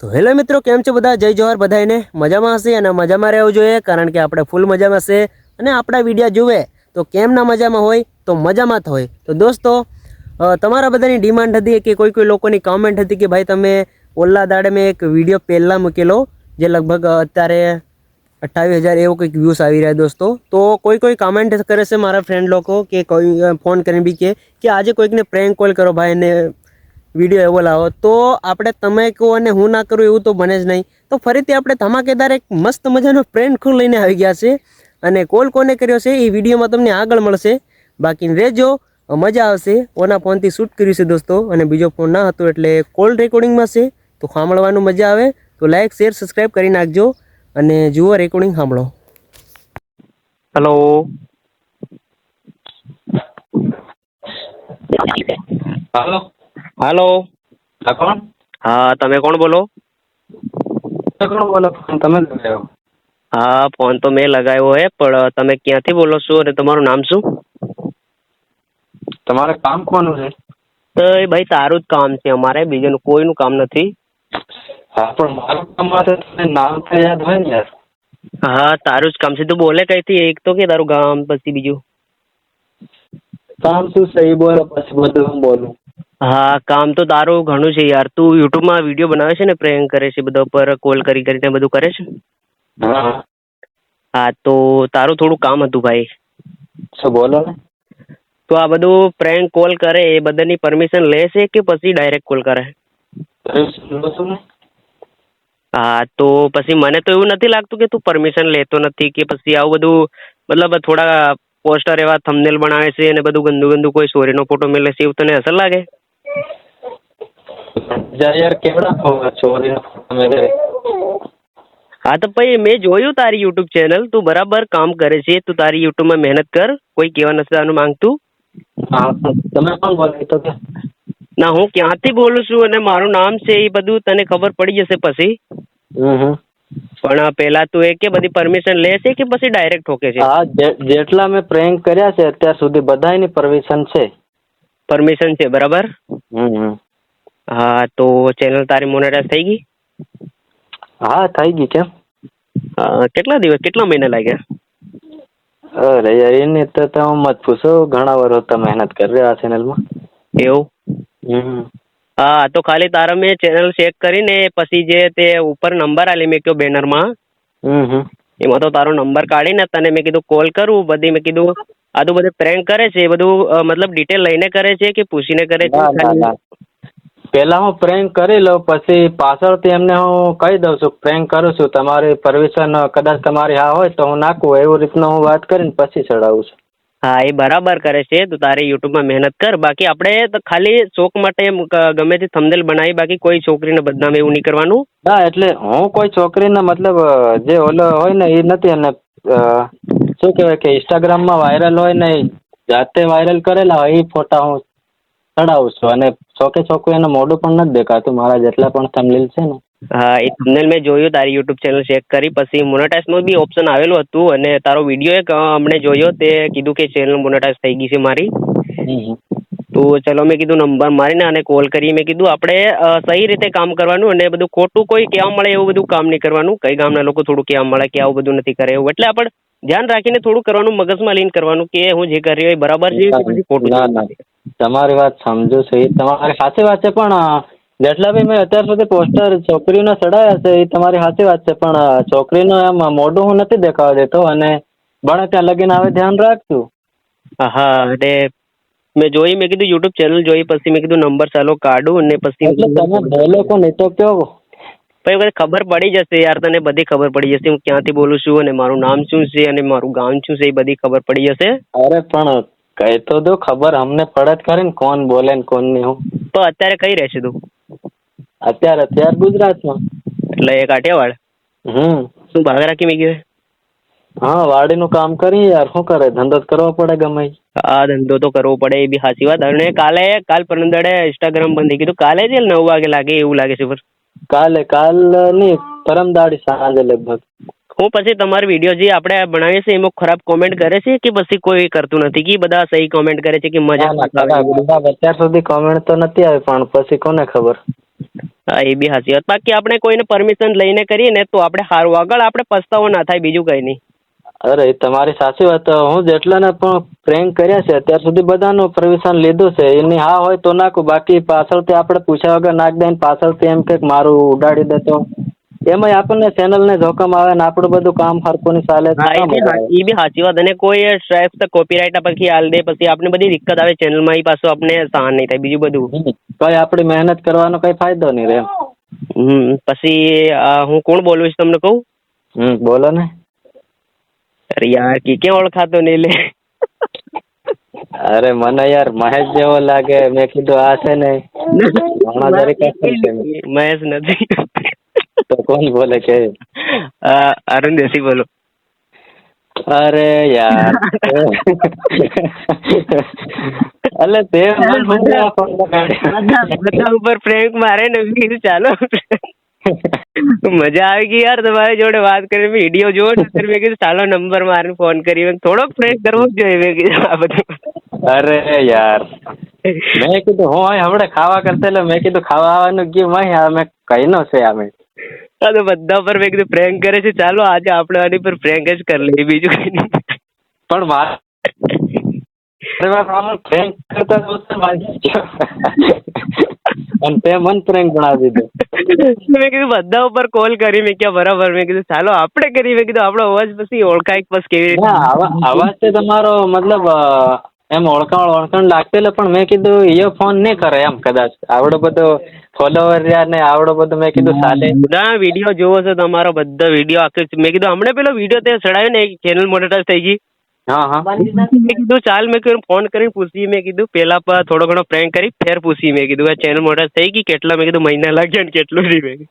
તો હેલો મિત્રો, કેમ છો બધા? જય જોહાર બધાને. મજામાં હશે અને મજામાં રહેવું જોઈએ, કારણ કે આપણે ફૂલ મજામાં છે અને આપણા વિડીયો જુએ તો કેમ ના મજામાં હોય તો મજામાં જ હોય. તો દોસ્તો, તમારા બધાની ડિમાન્ડ હતી કે કોઈ લોકોની કોમેન્ટ હતી કે ભાઈ તમે ઓલા દાડે મેં એક વિડીયો પહેલાં મૂકેલો જે લગભગ અત્યારે 28,000 એવું કંઈક વ્યૂઝ આવી રહ્યા દોસ્તો. તો કોઈ કોમેન્ટ કરે છે મારા ફ્રેન્ડ લોકો કે કોઈ ફોન કરીને બી કે આજે કોઈકને પ્રેન્ક કોલ કરો ભાઈ અને વિડીયો એવો લાવો. તો આપણે તમે કહો અને હું ના કરું એવું તો બને જ નહીં. તો ફરીથી આપણે ધમાકેદાર એક મસ્ત મજાનો પ્રેન્ક કોલ લઈને આવી ગયા છે અને કોલ કોને કર્યો છે એ વિડીયોમાં તમને આગળ મળશે. બાકી રહેજો, મજા આવશે. ઓના ફોનથી શૂટ કર્યું છે દોસ્તો અને બીજો ફોન ના હતો એટલે કોલ રેકોર્ડિંગમાં છે, તો સાંભળવાનું મજા આવે. તો લાઈક શેર સબસ્ક્રાઈબ કરી નાખજો અને જુઓ રેકોર્ડિંગ સાંભળો. હેલો. હાલો. હાલો. કોણ? હા, તમે કોણ બોલો? કોણ બોલો? તમે લગાવ્યો? હા, ફોન તો મેં લગાવ્યો હે, પણ તમે ક્યાંથી બોલો છો અને તમારું નામ શું? તમારે કામ કોનું છે? તો એ ભાઈ તારું જ કામ છે અમારે, બીજાનું કોઈનું કામ નથી. હા, પણ મારું કામ માટે તમને નામ તો યાદ હોય ને યાર. હા, તારું જ કામ છે. તું બોલે કઈથી? એક તો કે તારું ગામ, પછી બીજું. કામ શું છે એ બોલો, પછી બધું હું બોલું. હા, કામ તો તારું ઘણું છે યાર. તું યુટ્યુબમાં વિડીયો બનાવે છે ને, પ્રેન્ક કરે છે બધા પર કોલ કરીને બધું કરે છે. હા. હા, તો તારું થોડું કામ હતું ભાઈ. શું બોલો ને? તો આ બધું પ્રેન્ક કોલ કરે એ બધાની પરમિશન લે છે કે પછી ડાયરેક્ટ કોલ કરે? હા, તો પછી મને તો એવું નથી લાગતું કે તું પરમિશન લેતો નથી કે પછી આવું બધું, મતલબ થોડા પોસ્ટર એવા થંબનેલ બનાવે છે અને બધું ગંદુ ગંદુ કોઈ સોરીનો ફોટો મેલે છે, એવું તને અસર લાગે? યાર કેવડા ચોરીનો ફોટો મેલે? હા, તો ભાઈ મેં જોયું તારી યુટ્યુબ ચેનલ, તું બરાબર કામ કરે છે, તું તારી યુટ્યુબમાં મહેનત કર, કોઈ કહેવા નથી આનું માંગતું. હા, તમે કોણ બોલો તો કે? ના, હું ક્યાંથી બોલું છું અને મારું નામ છે એ બધું તને ખબર પડી જશે પછી. પણ પેલા તું એ કે બધી પરમિશન લે છે કે પછી ડાયરેક્ટ ઠોકે છે? હા, જેટલા મેં પ્રેન્ક કર્યા છે અત્યાર સુધી બધાની પરમિશન છે. પરમિશન છે, બરાબર. હા, તો ચેનલ તારી મોનેટાઈઝ થઈ ગઈ? હા, થઈ ગઈ. કેમ? કેટલા દિવસ, કેટલા મહિના લાગ્યા? અરે યાર, એની તો હું મત પૂછો, ઘણા વર્ષ તો મહેનત કરી રહ્યા આ ચેનલમાં. એવું? હા, તો ખાલી તારા મેં ચેનલ ચેક કરીને પછી જે તે ઉપર નંબર આલી મેં કયો બેનરમાં, એમાં તો તારો નંબર કાઢીને તને મેં કીધું કોલ કરું. બધી મેં કીધું આ તો બધું પ્રેન્ક કરે છે એ બધું, મતલબ ડિટેલ લઈને કરે છે કે પૂછીને કરે છે? ના. પેલા હું પ્રેન્ક કરી લઉં, પછી પાછળથી એમને હું કહી દઉં છું પ્રેન્ક કરું છું, તમારી પરમિશન કદાચ તમારી હા હોય તો હું નાખું, એવી રીતના હું વાત કરીને પછી ચડાવું છું. હા, એ બરાબર કરે છે. તું તારી યુટ્યુબમાં મહેનત કર. બાકી આપણે તો ખાલી શોખ માટે ગમે તે થંબનેલ બનાવી, બાકી કોઈ છોકરીને બદનામ એવું નહીં કરવાનું. ના, એટલે હું કોઈ છોકરીને મતલબ જે ઓલો હોય ને એ નથી, અને શું કહેવાય કે ઇન્સ્ટાગ્રામમાં વાયરલ હોય ને જાતે વાયરલ કરેલા હોય એ ફોટા હું ચડાવું છું, અને છોકરી એનું મોઢું પણ નથી દેખાતું મારા જેટલા પણ થંબનેલ છે ને. હા, એ થંબનેલ મેં જોયું, તારી યુટ્યુબ ચેનલ ચેક કરી પછી મોનેટાઈઝનું બી ઓપ્શન આવેલું હતું અને તારો વિડીયો એક હમણે જોયો, તે કીધું કે ચેનલ મોનેટાઈઝ થઈ ગઈ છે મારી. તો ચલો મેં કીધું નંબર મારીને અને કોલ કરી. મેં કીધું આપણે સહી રીતે કામ કરવાનું અને બધું ખોટું કોઈ કહેવા મળે એવું બધું કામ નહીં કરવાનું. કઈ ગામના લોકો થોડું કહેવા મળે કે આવું બધું નથી કરે એવું, એટલે આપણે ધ્યાન રાખીને થોડું કરવાનું, મગજમાં લઈને કરવાનું કે હું જે કરી રહ્યો એ બરાબર છે કે પછી ખોટું. ના, તમારી વાત સમજુ છું, એ તમારી સાચી વાત છે, પણ જેટલા બી મેં અત્યાર સુધી પોસ્ટર છોકરીઓને ચડાવ્યા છે એ તમારી સાચી વાત છે, પણ છોકરીનું એમ મોઢું હું નથી દેખાવા દેતો, અને બને ત્યાં લગીને આવે ધ્યાન રાખશું. હા, એટલે મેં જોઈ, મેં કીધું યુટ્યુબ ચેનલ જોઈ, પછી મેં કીધું નંબર ચાલો કાઢું અને પછી એટલે તમે બોલો કોણ એ તો કહો. પછી બધી ખબર પડી જશે યાર, તને બધી ખબર પડી જશે હું ક્યાંથી બોલું છું અને મારું નામ શું છે અને મારું ગામ શું છે, એ બધી ખબર પડી જશે. અરે પણ કઈ તો દો, ખબર અમને પડે જ ખરી ને કોણ બોલે ને કોણ નહીં. હું તો અત્યારે કઈ રહેશે તું? અત્યારે ગુજરાતમાં. એટલે એ કાઠિયાવાડ? શું ભાગ રાખી મેં ગયો? હા, વાડીનું કામ કરી યાર, શું કરે, ધંધો કરવો પડે ગમે. હા, ધંધો તો કરવો પડે, એ બી સાચી વાત. અને કાલ પરમ દાડે ઇન્સ્ટાગ્રામ બંધ થઈ ગયું, કાલે જ 9 વાગે લાગે એવું લાગે છે. કાલ નહીં, પરમ દાડી સાંજે લગભગ. હું પછી તમારી વિડીયો જે આપણે બનાવીએ છીએ એમાં ખરાબ કોમેન્ટ કરે છે કે પછી કોઈ કરતું નથી, કે બધા સહી કોમેન્ટ કરે છે કે મજા આવે? અત્યાર સુધી કોમેન્ટ તો નથી આવી, પણ પછી કોને ખબર. હા એ બી સાચી વાત. બાકી આપણે કોઈને પરમિશન લઈને કરીએ ને તો આપણે સારું, આગળ આપણે પસ્તાવો ના થાય, બીજું કંઈ નહીં. અરે એ તમારી સાચી વાત. હું જેટલાને પણ પ્રેન્ક કર્યા છે અત્યાર સુધી બધાનું પરમિશન લીધું છે. એની હા હોય તો નાખું, બાકી પાછળથી આપણે પૂછ્યા વગર નાખ દઈને પાછળથી એમ કે મારું ઉડાડી દે તો એમાંય આપણને ચેનલને જોખમ આવે ને આપણું બધું કામ હરખું નહીં ચાલે તો હા કામ આવે. એ બી સાચી વાત. અને કોઈ સ્ટ્રાઇક કોપીરાઇટ પછી હાલ દે, પછી આપણે બધી દિક્કત આવે ચેનલમાં, એ પાછું આપણે સહન નહીં થાય, બીજું બધું. કઈ આપણી મહેનત કરવાનો કઈ ફાયદો નહીં રે. પછી હું કોણ બોલું છું તમને કહું? બોલો ને. અરે યાર ક્યાં ઓળખાતો નહીં લે. અરે મને યાર મહેશ જેવો લાગે. મેં કીધું આ છે ને ઘણા દરેક છે. મહેશ નથી. તો કોણ બોલે કે? અરુણ દેશી બોલો. અરે યાર અલે તે બધા ઉપર પ્રેન્ક મારે ને કીધું ચાલો મજા આવી ગઈ યાર તમારી જોડે વાત કરીને. વિડીયો જોવો ને મેં કીધું ચાલો નંબર મારીને ફોન કરી, થોડોક પ્રેન્ક કરવો જ જોઈએ મેં કીધું આ બધું. અરે યાર મેં કીધું હું હમણાં ખાવા કરતા, એટલે મેં કીધું ખાવા આવવાનું ગયું અમે કઈ નો છે અમે તો બધા પર મેં કીધું પ્રેન્ક કરે છે, ચાલો આજે આપણે આની પર પ્રેન્ક જ કરી લઈએ, બીજું કઈ નહીં. પણ પ્રેન્ક કરતા અને તે મન પ્રેન્ક બનાવી દીધું. મેં કીધું બધા ઉપર કોલ કરી, મેં ક્યાં બરાબર, મેં કીધું ચાલો આપણે કરી, મેં કીધું આપણો અવાજ પછી ઓળખાય પછી કેવી રીતે. અવાજ તે તમારો મતલબ એમ ઓળખાણ લાગતેલો, પણ મેં કીધું એ ફોન નહીં કરે એમ કદાચ આવડો બધો ફોલોવર રહ્યા ને આવડો બધો, મેં કીધું ચાલે. બધા વિડીયો જોવો છો તમારો, બધા વિડીયો આખો. મેં કીધું હમણાં પેલો વિડીયો તે ચડાવ્યો ને ચેનલ મોનેટાઈઝ થઈ ગઈ. હા મેં કીધું ચાલ, મેં કીધું ફોન કરીને પૂછી, મેં કીધું પેલા પર થોડો ઘણો પ્રેન્ક કરી ફેર પૂછી, મેં કીધું આ ચેનલ મોનેટાઈઝ થઈ ગઈ કેટલા, મેં કીધું મહિના લાગ્યા ને કેટલું નહીં.